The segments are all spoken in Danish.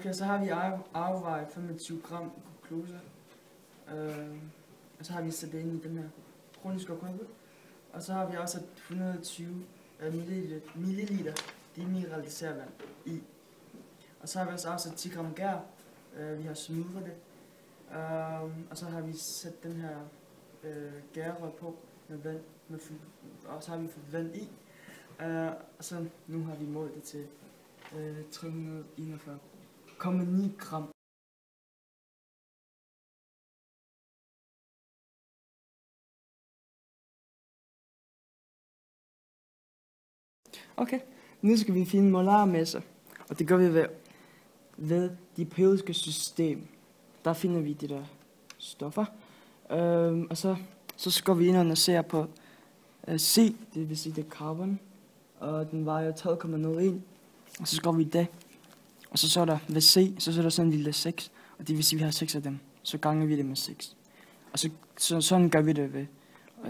Okay, så har vi afvejet 25 gram glucose. Og så har vi sat det ind i den her kroniske kolbe. Og så har vi også 120 milliliter demineraliseret vand i. Og så har vi også afsat 10 gram gær. Vi har smudret det. Og så har vi sat den her gærrør på med vand. Og så har vi fået vand i. Og så nu har vi målt det til 341,9 gram. Okay, nu skal vi finde molarmasser, og det gør vi ved det periodiske system. Der finder vi de der stoffer, og så går vi ind og ser på C, det vil sige det er carbon, og den vejer 12,01, og så går vi det, og så er der ved C, så er der sådan en lille 6, og det vil sige at vi har 6 af dem, så ganger vi det med 6. Og sådan gør vi det ved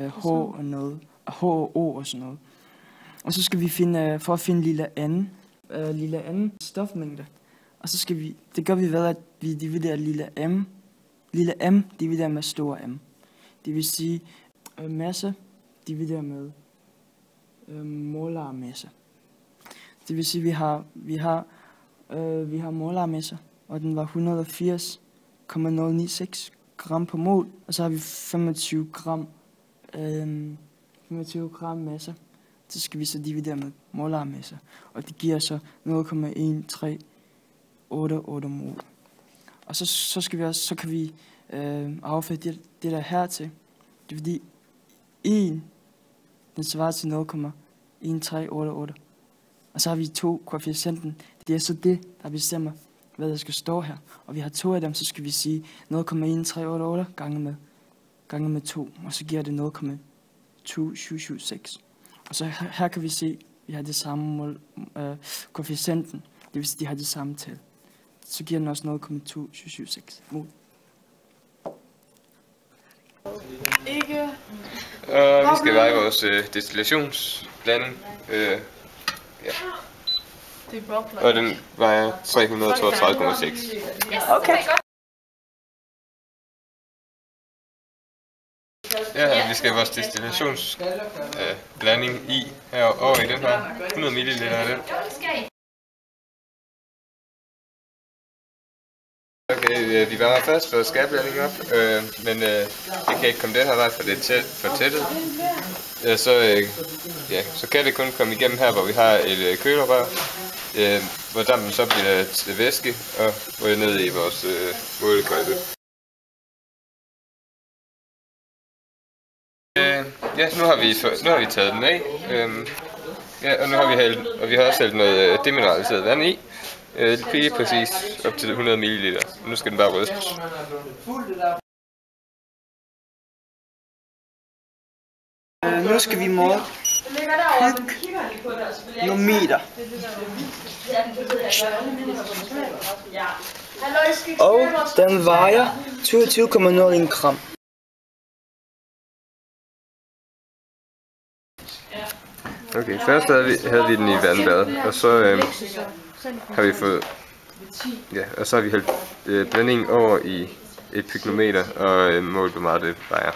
H og noget, og H og O og sådan noget. Og så skal vi for at finde lille anden stofmængde. Og så skal vi, det gør vi ved, at vi dividerer lille m dividerer med store M. Det vil sige, masse dividerer med molarmasse. Det vil sige, vi har molarmasse, og den var 180,096 gram per mol, og så har vi 25 gram masse. Så skal vi så dividere med molarmasse, og det giver så 0,1388 mol. Og så kan vi afføre det der hertil. Det er fordi 1, den svarer til 0,1388. Og så har vi 2 koefficienten. Det er så det, der bestemmer, hvad der skal stå her. Og vi har 2 af dem, så skal vi sige 0,1388 gange med 2. Og så giver det 0,2776. Og så her kan vi se, at vi har det samme koefficienten. Det vil sige, at de har det samme tal. Så giver den også 0,2776 mol. Ikke. Vi skal veje vores destillationsblanding. Ja. Og den vejer 332,6. Okay. Ja, vi skal have vores destillationsblanding i herovre i den her. 100 ml af den. Okay, vi varmer først for skærblandingen op, men det kan ikke komme den her vej, for det er for tættet. Så kan det kun komme igennem her, hvor vi har et kølerør, hvor dampen så bliver til væske og ryger ned i vores målekolbe. Ja, nu har vi taget den af, og vi har også hældt noget demineraliseret vand i. Lige præcis op til 100 ml. Nu skal den bare rystes. Nu skal vi måle hygnometer. Og den vejer 22,01 gram. Okay, først havde vi den i vandbad, og så har vi fået, og så har vi hældt blandingen over i et pyknometer og målt, hvor meget det vejer.